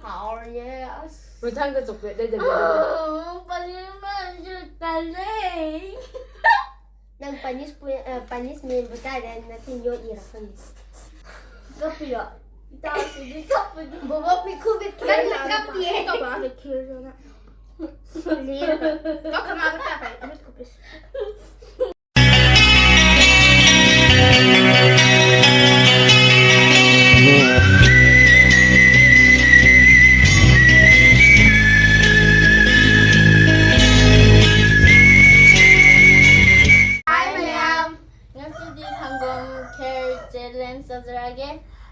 하오예. Rồi thang cái chụp đây để 빨리만 줄달래. 난 panis butare na tinyo irakan. Kapila. Itaas hindi kapila. Baba pikubit lang kapiye. Ikaw ba kasi Kheer yun na? Ikaw kamagat ka kay. Ano ko please?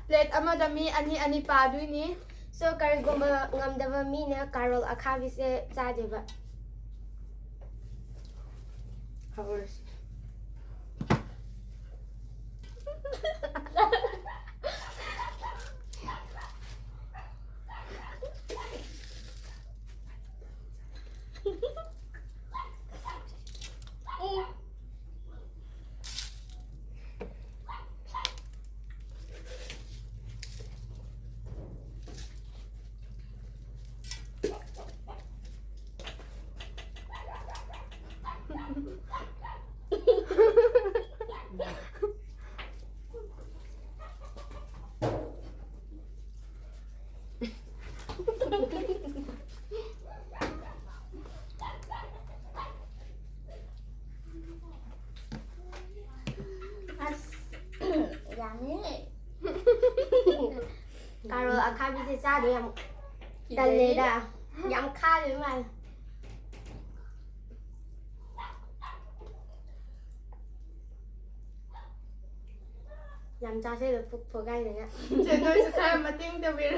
Plate amadami ani padui ni. So karigoma ngamdava mi na Karol Akhabi se chadeba. Hours. 양해. Karol Akhabi se chade yam dalle da. Yam kha le ma. Yam cha se được phục gai này ạ. Chị nói sẽ khai mà tiếng tao biết.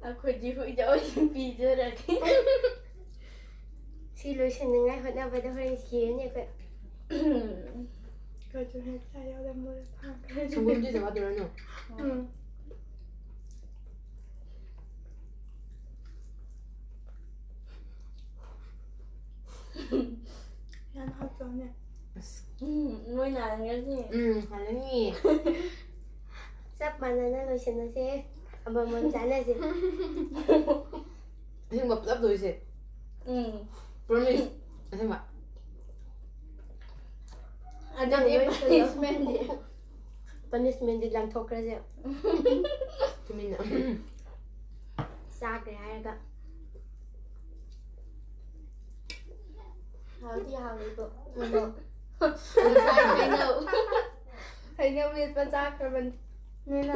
Aku jihu jauh pizza lagi. Si lu seneng ai hot na pada hari kia ni aku. Kau tu hay saya dah mula pakai. 정금지 좀 하더라뇨. Yan hot rồi nè. Mới nào cái gì? 하느니. Sắp banana lu seneng se. Abang mau jalan sih. 생각 답도 이제. Promise. 생각. Ada dia punishment dia. Punishment dia lang thok raja. 재밌나? Sa cái hai ka. Hao đi hao đi bộ. I know. Hay nhau biết bắt ra cái mình nên là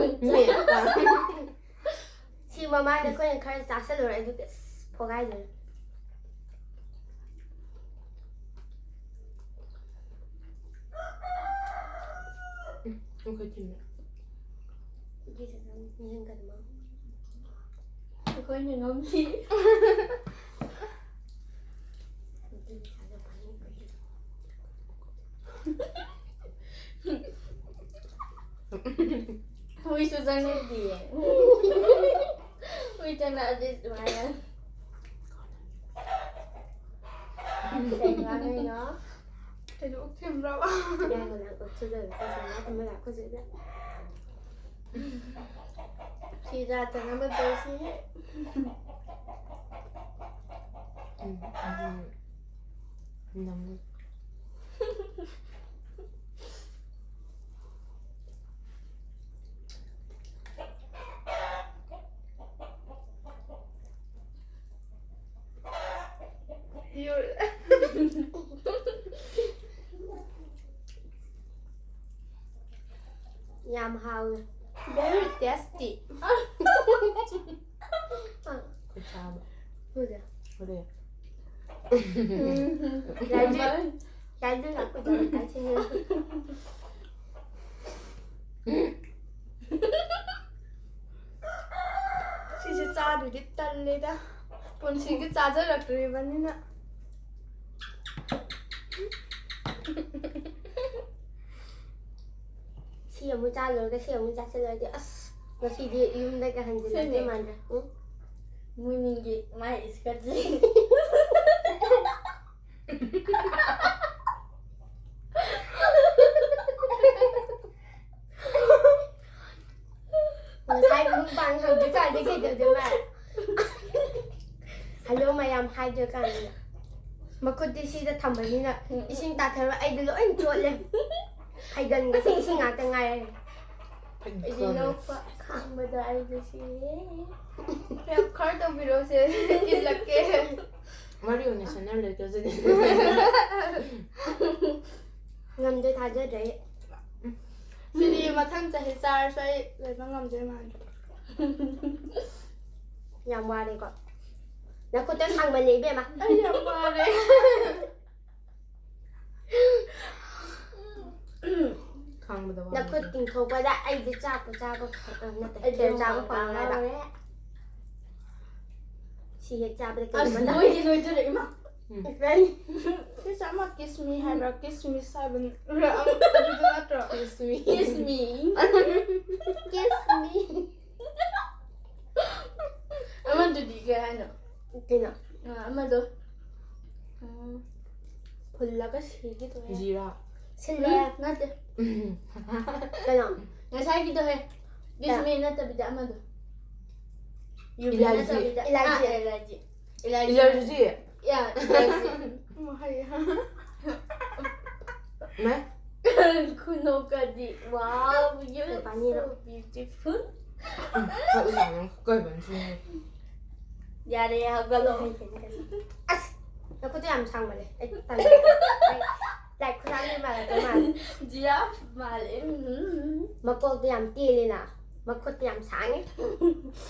Si mama đã có những cái giá sẽ rồi được phô gai rồi. khôngเคยกินเลย Đi sẽ làm như gần mà. có những ông gì. Đi thả được bánh cái. Ui Susan này gì? Ui chẳng là gì mà nha. Đây ngon đây nó. Thì đủ thêm rau. Đây mà làm ở chơi rồi, sao nó không mới làm có gì đó. Thì ra chẳng là bên tôi xí. 너무 Yam hao. Very tasty. 괜찮아. 그래. 그래. 날들 갖고 저를 같이 해. Chị cha được cái tân lên đó. Còn chị cái cha rất là cười vẫn như nào. 시험 짜 놀게 시험 짜 쓸어야 너 시디 이운데가 한지를 만져. 응? Mua nhìn gì mai sẽ gì. 하이드가 마코디시다 탐바니나 이신 따뜻한 아이들로 안 좋을래 하이간 거 생생아 땡아야 이리로 강보다 아이들시 그냥 카드 비로세 일락게 마리오네 샤넬을 껴주네. 남들 다 저래 시리 마탕자 햇살 사이 레방 감질만 양말이 이거 나 그때 상만 입에 막 아이 양말에 강보다 와. 나 그때 그거다 아이들 짜고 나 그때 짜고 방라다 시에 짜고 아 그때 뭐이지 너희들 이마 그래 Kiss ama kiss me hara kiss me saben aduh natro Kiss me. kiss me kiss me ama do diga ano 그냥 ama do 볼라가 시기도 해 지라. 실내 나도 그냥 나 살기도 해 kiss me 나도 비자 ama do 일라지. 일라지 일라지. 야 일라지 뭐 하야 네? kuno까지 와우 you're 많이 so beautiful 그냥 가까이 만지네. 야래 하갈로 아스 나 그때 안 상만해 일단 lại cứ ăn mà là cái mà giraffe 말해 mà cô đi làm tia lên à mà cô đi làm sáng ấy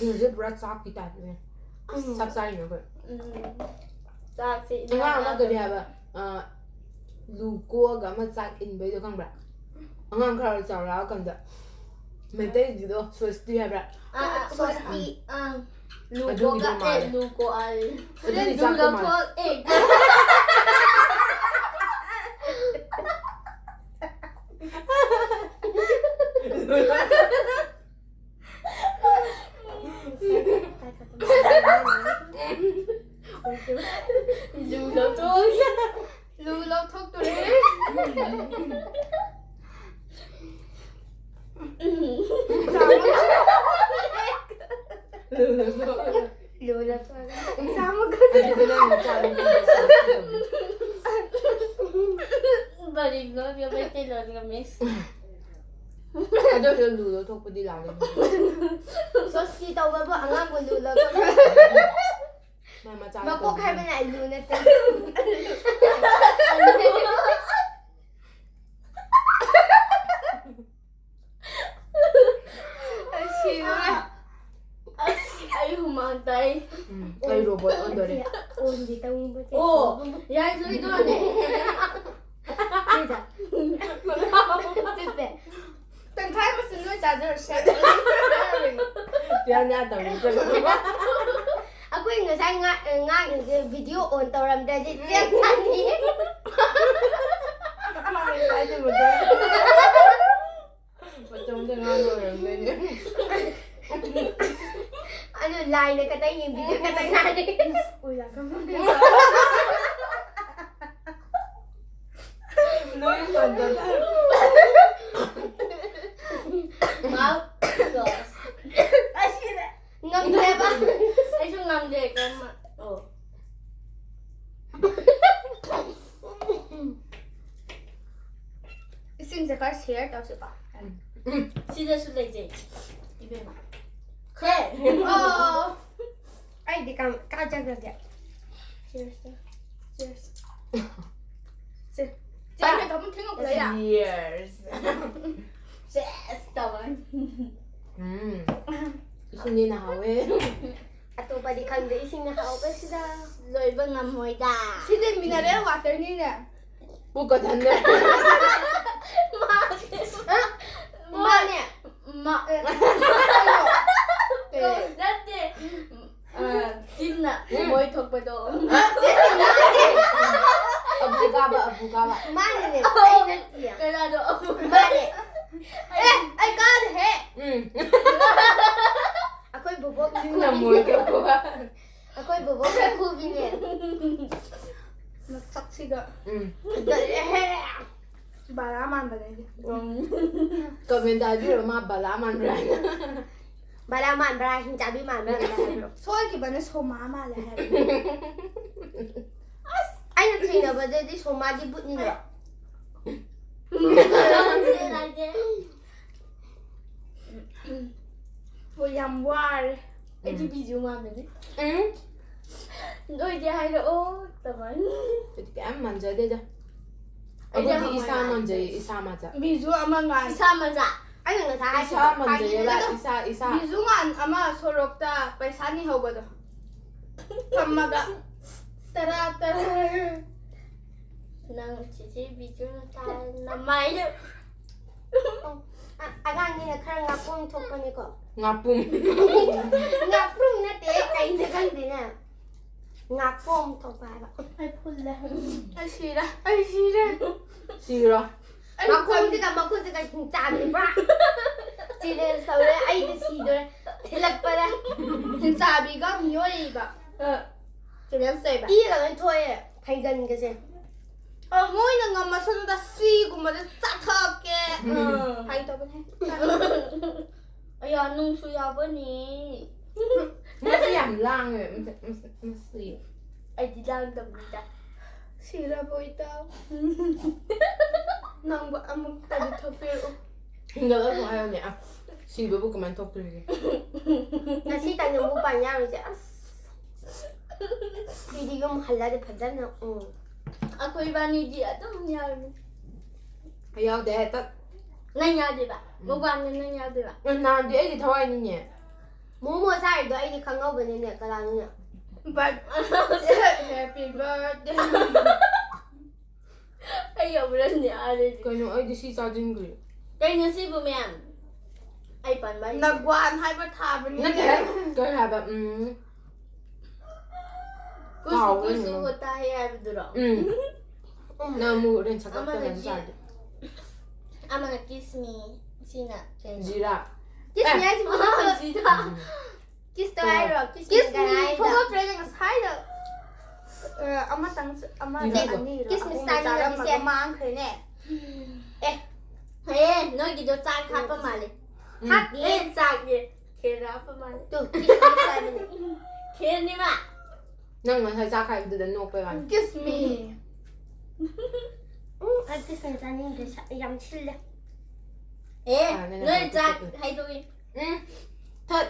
이제 브라삭 기타. 삽살이면 그. 짝지 내가 아마 그래 봐. 루꼬가 맞삭 인베도 강브라. 안강 카를 잡으라 간다. 메테지도 소스티 해봐. 소스티 루꼬가 루꼬알 그래 루꼬 에 루럽 톡도래 lừa sao mà 아니 그냥 먹자. bari nó cho bé tên là miss 아저씨 루도 톡부디 라는. 소스티 đâu có ăn ngon của lừa 마마 짜. mà cô khai bên này lừa nè ai humang tay 아이 로봇 언더리. ôn gì tao không biết 오 야 이거 이거네 진짜 tuyệt từng thấy mà xin nuôi trả được sẽ 미안하다 우리 à quên người sai ngại cái video ôn tao làm ra gì tiếc thật đi 하지 못해. 어쩜 생각을 했네. anh like này cái tay nhìn video cái tay này đi ui là không 너희 완전 máu ai xin đấy ngâm thêm á ai xuống ngầm về cái mà ồ xin sẽ có share tao sẽ bảo xin ra xuống đây gì đi về mà khe ai đi cầm cao chân được vậy cheers cheers cheers Chắc là không thấy ngọc lấy à? years. Yes, tao ơi 신이 나왜? à tụi bà đi khăn để xin hậu cái gì đó Rồi vâng ngầm hồi đà Xin đến mình là đấy water đi nè 뭐가 잤네. mà nè Mà Cô rất đi Xin nè Môi thuộc bà đồ 아부가봐. má này nè ai nói gì Cái là đồ má nè ê ai con thế 응. à coi bố bố 진짜 모르겠고. à coi bố bố cái khu bên nè Nó sắc xí đó 응. Bà lá man bà đây Komentar mà bà lá man rồi. 바라 만바라 흰자비 만바라 하이브로 소이기반은 소마마래 해. 아이나 트이너버드디 소마디 붙니너 뭐 양보할. 애기 비중하면은. 응? 너 이제 하이로 오 잠깐. Cái em 만져야 되죠? 어디 이사 먼저 이사 맞아. 비중 아마가. 이사마자 아이나 다 이사 먼저 얘라 이사. 비중한 아마 서럽다 배산이 하거든. 엄마가 따라. 난 지지 비중 다 남아요 아가니는 그런 가품 톡보니까 Ngapum. 가품 나 때, 아이나 간디나 가품 톡봐봐 아이 폴래. 아이 싫어. 싫어. 마콘지가 진짜 봐 지는 서울에 아이들 시들 들락봐라 진짜비가 미워이가. 그냥 써봐 이해가 토해 발견 거지 모이는 것만 손다 쓰이고 뭐를 싹하게. 하이더분 해. 야 농수야 보니. Nó sẽ làm lan rồi, nó xì. 아이 랑답니다. 싫어 보이다. 난 뭐 아무것도 더 필요. Hình như nó hay nhỉ? Xì với bố comment top rồi. 나 시장에 못 봤냐 이제 지금 할라리 봤잖아 Ako ibani di ato nangyari. Ayaw để tất. Nangyari ba? Mukbang na nangyari ba? Nào thì ấy thì thôi anh nhỉ. 뭐뭐 살도 아이디 강어버리네 그러느냐 But happy birthday. Ayaw mo lang nangyari. Cái nó ấy thì xì sao trên người. Kaya nyo si Bumian. Ay pan ba? Nagwan hay ba taban Nó thế. Cái làแบบGusto ko tayo ay duro. 나 뭐 이런 착각도 안 사. Ama na kiss me. Sina. 지라. 키스 해야지 뭐 Sina. 키스도 하이로 Kiss me. 키스 Togo training as high. Ama tang ama Kiss me style na siya. mang kene. Hey, no gido sa ka pa mali. 핫 Eh, sa ge. Kera pa mali. 또 키스 스타일은 Kera ni ma. Nhưng mà thời gian khai từ đến nộp về bạn. Kiss me. 키스 사진인데 양칠래 Eh, nên là no phải sa tiếp tục. hay tôi. Thật.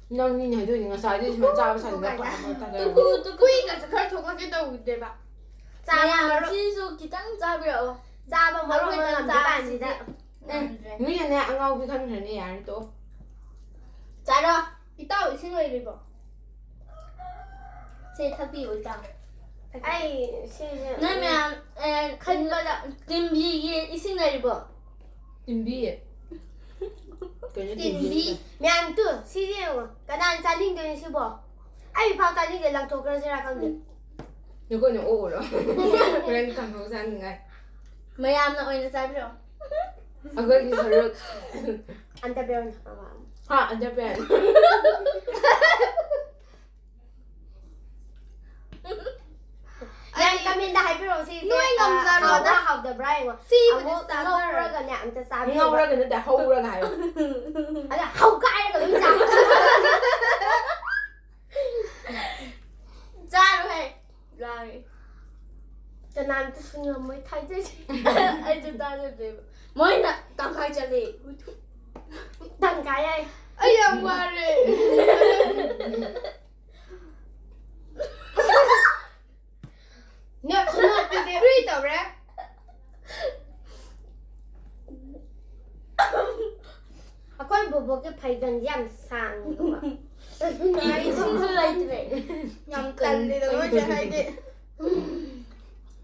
Nhưng nhìn thấy tôi những cái sai đi mà ra sai nó bạn ta đây. Kuiga sa kar thok ka daw de ba. 짜봐 지수 기당 잡으려. 짜봐 뭐로 하면 안 되지 Nghĩ là ăn ngâu cái thân thể này à tổ. 자라. 이따 생각해 봐. 제 탑이 올다. 아이 시즌 그러면 큰 거다. dim비에 이 생각해 봐. Tìm bi. Cái nó tìm Tìm bi. bi. 미안 또 시즌 그난 잘린 게 있어 아이 밥 잘린 게 랑토 그런 생각하는데 Nó có những ổ đó. Nên càng không gian ngày. Mày làm nó ơi nó 잡으려. À cái gì rồi. 안 답변 Ha, anh đã về. 양 까민 다 할필요 없이 누이 남자로 다 하고 더 브라이고 시브드 아무 싸서. 그냥 아무튼 싸비 Ngâu ra cái nó đã hâu ra này. 아니 하고 까이가 너무 작 자로 해. 라이. 저 나한테 순이 뭐 타이즈지 아이 좀 따져 줘. 뭐이나 땅갈 자리. 난 가야 아이 양말을. 내가 고등학교 때 프리더 그래? 아까 뭐게 발견지 암상 나이 신술라이트래. 양깔리도 뭐지 하이디.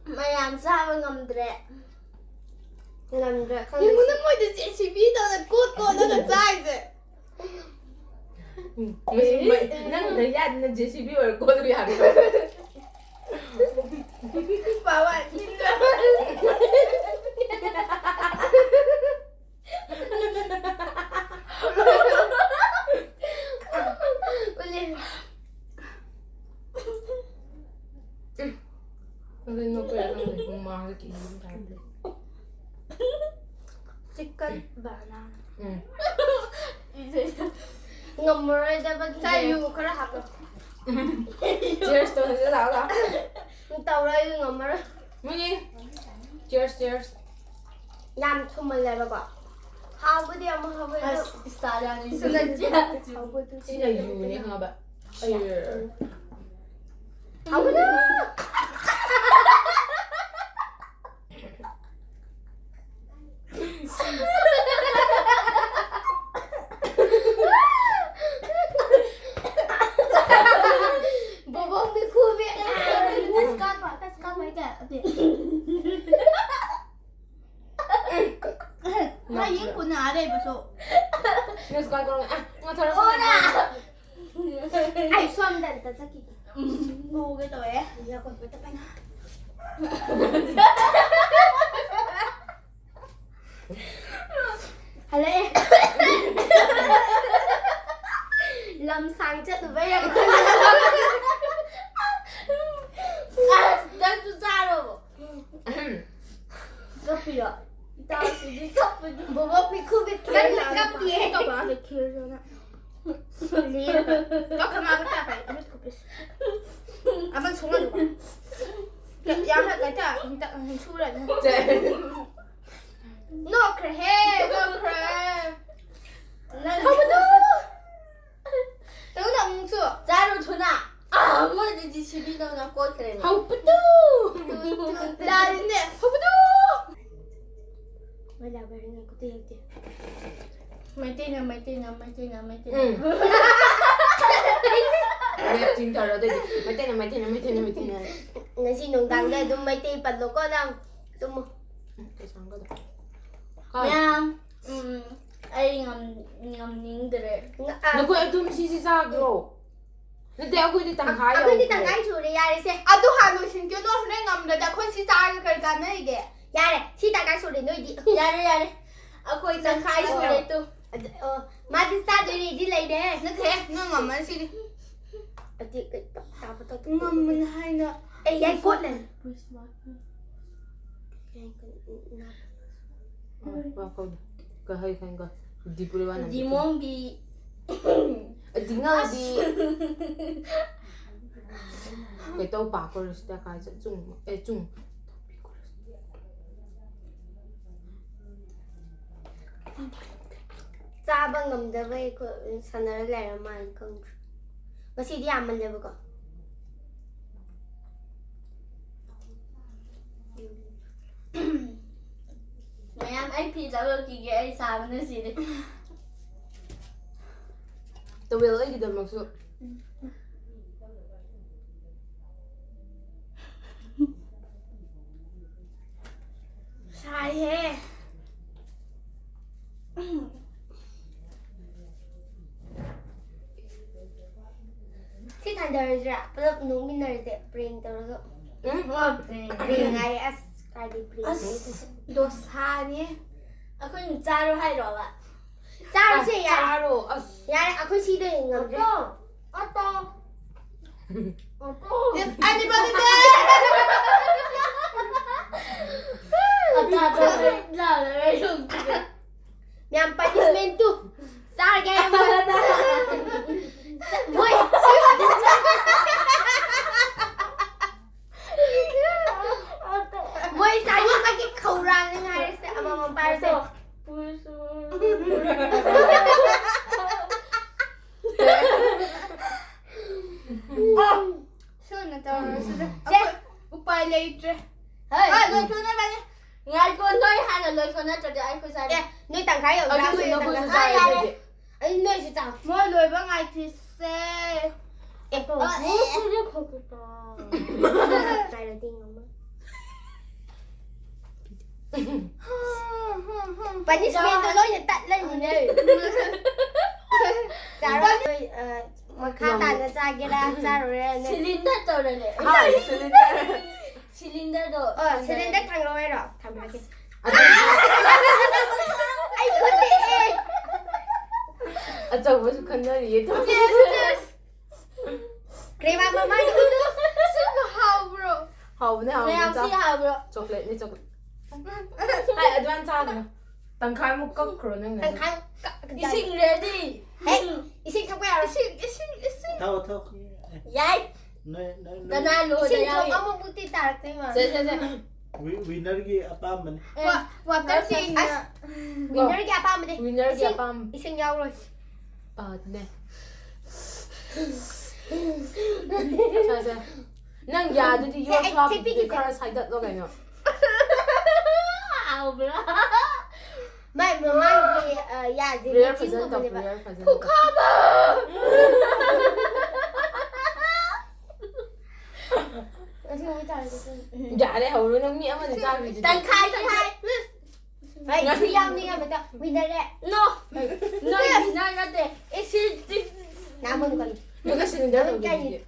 Mày làm sao mà ngầm đẻ? 남자 Nhưng mà nó mới được chị chỉ biết đâu là cốt cô nó là sai rồi. Mày năng thấy ra nên chỉ biết rồi cô tôi hẳn rồi. Bảo bạn nhìn ra. Nên nó cười không được mà cái gì cũng thấy được. Chicken banana. Ừ. 이제 Ngầm rồi 자 이거 그래 하고. Cheers to sẽ tạo ra. Tàu đây ngầm rồi. 뭐니? Cheers, cheers. Làm không mình lại bà. Không có điều mà không có điều. 사랑이 순간이야. Không có điều. 진짜 유네 하나 봐. 아유. Không có điều. Bố bố bị khu viện. Cắt mấy cái 어디? 나 이거는 아래 입어서. 그래서 갈 거랑 아, 털어. Ai xoăm đần tật ra kịp. 오 cái tội ấy. Giờ còn phải tập anh. Hả lẽ Lâm sang chết từ bây giờ. 난 진짜로. 커피야. 이따 지금 커피. Bố bố bị khu viện cái là cấp gì hết. Tao bảo phải kia rồi nè. Có cái mà cái phải biết 커피. 아, 만 정말 좋아. 양을 갈때 일단 수를 해. No crack, no crack. Không có Tao đồng sự. 자로 전화. 아, 뭐지 집이 너나 꼴 그래. 하우프도. 나는데 허브도. Bây giờ về ngày có tiền chứ. Mày tin. 응. 내가 지금 털어 되지. 맞대나. Ngày xin đồng tăng đây tôi mấy tiền bật lỗ có đâu. Tôi mua. 그래서 안 가다. 그냥 아이 님들을. 너 그냥 좀 시시사기로. 근데 aku đi tặng hai Aku rồi. đi tặng cái chủ đề ra đi xem. 아, 또 한우 신겨도 그래 남자 컨시 잘 걸까네 이게. Ra này, xin tặng cái chủ đề nuôi đi. 야래. 아, 거기 장 가이소래 또. Mà đi xa tôi đi lấy đấy. 너 돼? 너 엄마 시리. Thì cái tao bắt đầu. 엄마 하이나. Ê, dây cốt này. 와, 거기. 그 하이 간 거. 디브리 와는. 니몽기. 네가 어디? cái tàu bạc rồi sẽ cái sẽ dùng Ra bằng ngầm ra về của sản nó lại là màn không. Có gì đi làm mình được không? Mày ăn ấy phi giáo kỳ ghê ấy sao nó gì đi. 또 왜 애기들 막 써? 잘해. Thì thành đời ra, bây giờ nó mình đời sẽ bring tao rồi. 응? Bring ngay as cái đi bring. 너 사니? 아, 그럼 짜로 하러 와. Ra chứ ya. 짜로. Ya, aku sih deh ngầm đấy. 아따. 아니 받는데. 아따 나를 좀. Nhằm punishment tu. Ra cái em. Mày. Mày sao như cái khẩu răng như này sẽ mà ba sẽ. 시원해 떨어졌어. 쟤. 오빠 레이트. Hey. 아, 너 전화 많이. ngay con nói hai là lời con nói cho ai khơi sai. Nuôi tặng cái ở ra nuôi tặng cái. Anh nuôi chỉ tặng. mỗi lời bằng ngày thì xe. Em có một phút không có to. Cái đầu tiên không mất. Punishment tôi nói tận lên nhìn đây. Ra rồi mà khá tàn là ra kia ra rồi này. Cylinder rồi này. 아, 있으니까. Cylinder도. Cylinder thằng rồi rồi. Thằng ra kia. Anh có đi. 아, 저 무슨 건널이 얘 또. Kaya mama itu. Super hào bro. 하우네 Mày làm gì 하우네. hào bro? 초콜릿 초콜릿. 아이, advance 하는 거. 단 칼 묶어 그러는 거. Thằng khang. 이 sinh ready. Hey, ising thọc vào rồi. Thâu Yay. Nơi Ising thọc ông một bút tạt thế mà. 세. 위너기 아빠만 Và cái gì Winner cái apa mà đi. 위너기 아빠. Ising nhau rồi. 네. 자. 난 야들이 이거 밥 카라 사이다 너 가요. Ảo bro. Mày mà mang gì ya gì Real chín của present mình of đi bà. real present. Nói chung với trời Dạ đấy hầu nó nghĩa mà thì sao thì Tần khai. Vậy thì nhau đi em mà winner đấy. No, it's not that. Nào mừng còn. 내가 쓰는 대로 Cái gì? 이게.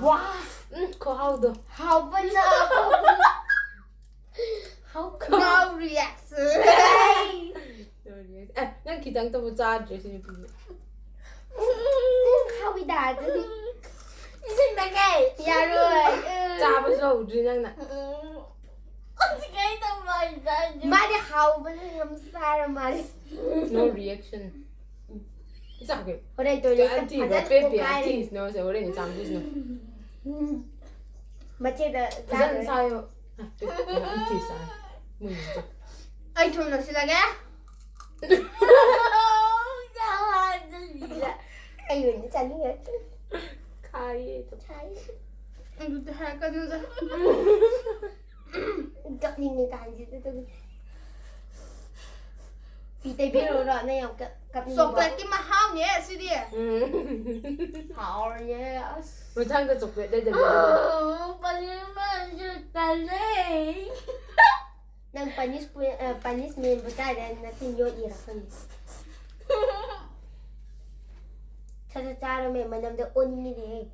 Wow. 그 하우도. How bây giờ? How No reaction. 난 기장 또 짜줘 지금. How bị đà chứ đi. Ising ta cái. Dạ rồi. 짜면서 우리 그냥 나. Cái tao mày ra. Mà đi how bây giờ làm sao rồi mà đi. No reaction. 이상하게. Ở đây tôi lấy 그 tập 안티 phản 뭐 rất của 빼빼 cái đi. 안티 넣어서 원래 잠기스. Mà chết là ra 부산 rồi. 사요. 안티 사. 뭐 진짜. Anh thôi nó sẽ là cái. Anh người chẳng như vậy. 카이에 또. Anh cứ thứ hai cân ra. Cậu nhìn người ta gì tôi. Vì tay biết rồi này không cặp nhìn Sọc lại cái mà hao nhé, xí đi. hảo rồi nhé. 뭐 창도 쪽에 내들. Bạn mà chưa tàn đấy. Nang panis men buta dan natin yo irakan. Sa tara me manam de onni de.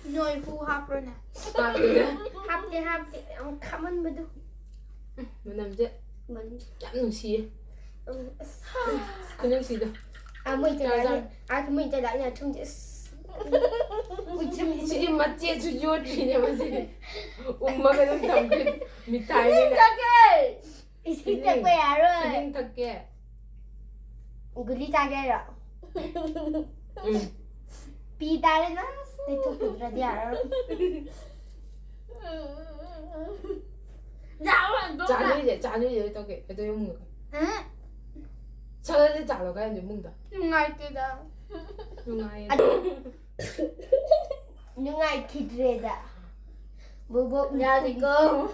Nhồi phu hấp rồi nè. Hapte ang kaman ba do? 뭐 남자 Man. 참 눈시. 그냥 시다. Muy ta da ina tum de. 지금 맞지 주요지냐 맞지. 엄마가 좀 담근 미타이네. Cái. Isin ta ko ya rồi. 시딩 탁게. Guli ta ga ra. Pi ta le na. Te to pu ra dia ra. Dạ rồi, đúng rồi. 짜누이제 떡에 애도 먹는 거. Ừ. 저를 짜러 가야 돼 먹다. Ngày kia đó. 용아에. Những ngày thịt rề da. Bố ra thì cô.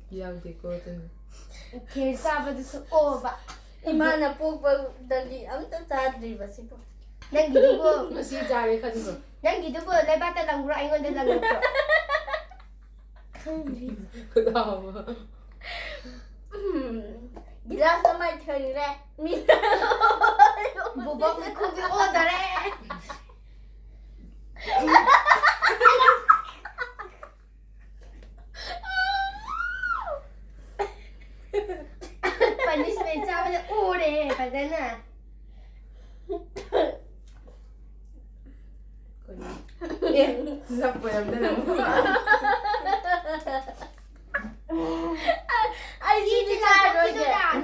이양 되거든. Kheer sa ba su o ba. Imana po ba dali ang tatadri ba sipo. Nang gitu ko. 맛이 잘해 가는 거. Nang gitu ko le ba ta lang bro ay ngon lang ko. 그다음. Gila sa may thari re. Bubok ko bi o dare. Punishment sa ba o re pa na. 예, 나빠요. Ai đi đi ra rồi kìa.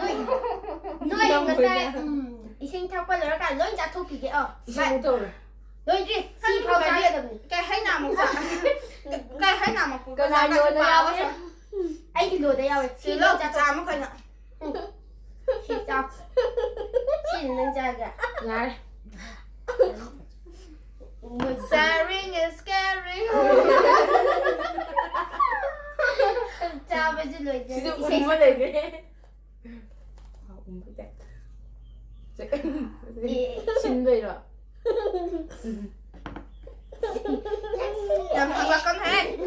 Nói người ta isin thao qua rồi cả nói ra thôi kìa ờ. 이제부터 Nói đi, si thao ra đi rồi. Cái hay nào mà cái hay nào mà cũng Cái có ra nào cái nhồi báo đây á. Anh thì lùa đây rồi. Chỉ lâu chả chả mà coi nè. Si sao? Si nên ra kìa. 날 Sharing is caring. Chào bây giờ lùi 지금 đi. 엄마네 그래. 아, 엄마다. 신배라. Làm thật là con hết.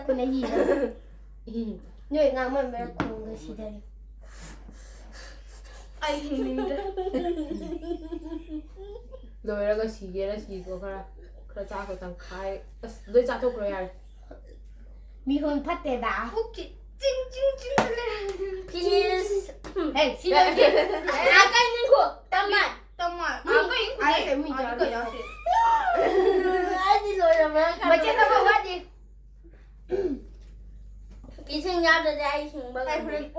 Cô này gì nữa? Người ngang mà mẹ cùng người si đây. Ai hình đấy. 너희가 시계라 시고 그래. 그래 자고 당 가이. 너 자도 그래야. Mi hôn phát tề đá. Phúc chị chinh chinh chinh lên. Please. Hey, xin lỗi chị. À cái này của tâm mày. Tao mà à cái gì Ai phải mình à chọn cái gì Ai đi rồi mà chết tao không bắt đi. 이승 야들 아이승 먹어. 아이 그래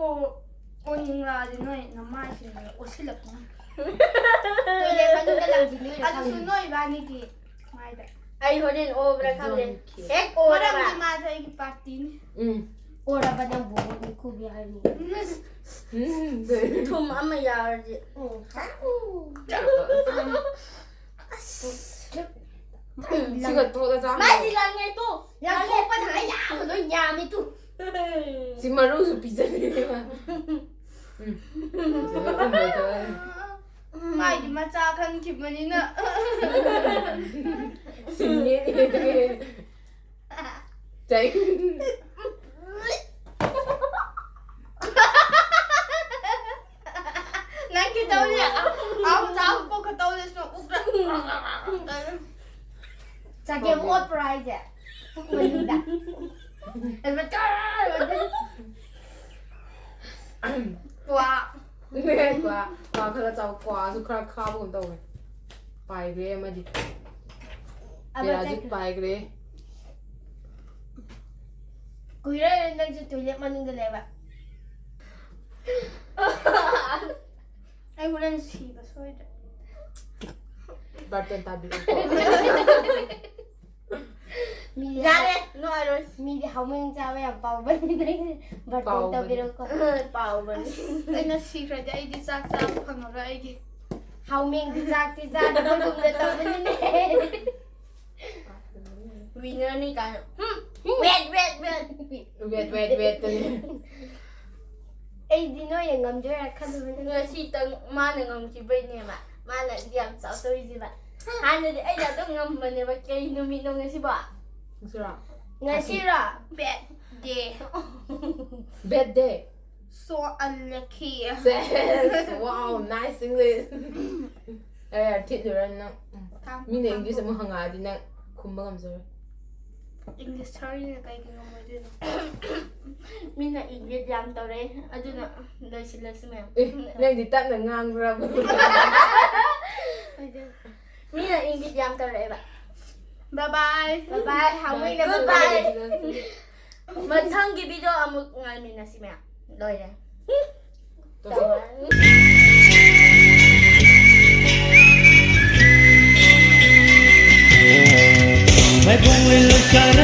오닝라지 너희 남마시는 오실렀구나. 이제 가족들 남기는 아주 너희 많이기 많이다. 아이 호린 오브라 카면 백 오라. 마람기 마저 이기 파티니. 오라 바냥 보고 쿠비 하니. 네. 톰 아마 야르지. 지가 또 나자. Mai là nghe tu. Là nghe qua thằng nhà mà nói nhà mày tu. Chị mà rút rồi pizza đi mà. Giờ không được rồi. 마이디 마자 간 기분이나. Xin nhé đi đi. Chạy. 난 기다려. 아무 자고 꼭 갔다 오겠어. 웃라. Chả kêu một prize à. Mình đã. Em phải trời. 와. Nghe quá. Quá khá là cháu quá rồi khá khá bụng đâu rồi. Bài ghê mà đi. Bây giờ giúp bài ghê. Cúi ra đang cho tụi em ăn cái này vậy. 아이고 난 씨가 소리다. Barton tabi. Ra đây, nói rồi. Mi đi học mình cha với ông Bảo bên đây. Bảo tụi tao biết đâu Bảo bên. 아이나 씨가 아이디 싹싹 방어라 아이기. Học mình thì ra đâu có dùng để tao bên đây. Vì nó đi cả. Wait. Ê đi nói ngầm chơi là khăn rồi. Người si tầng mà là ngầm chỉ bên này mà là điểm sáu tôi gì vậy. Hai người ấy là tôi ngầm mình là cái nó mi nó người si bỏ. Sao? Người si rồi. Bad day. Bad day. So unlucky. Yes. Wow, nice English. Ê, thiệt rồi nè. Mình này English mà hàng ngày thì nè không bao giờ. English 처리는 까이긴 거 뭐지? Mình là English làm tao đấy. Ở chỗ nào đời xin lời xin mẹ. Nên thì tắt là ngang ra. Mình là English làm tao đấy bạn. Bye bye. Bye bye. Học mình là goodbye. Mình thân cái video một ngày mình là xin mẹ. Rồi đây. मैं बोल कर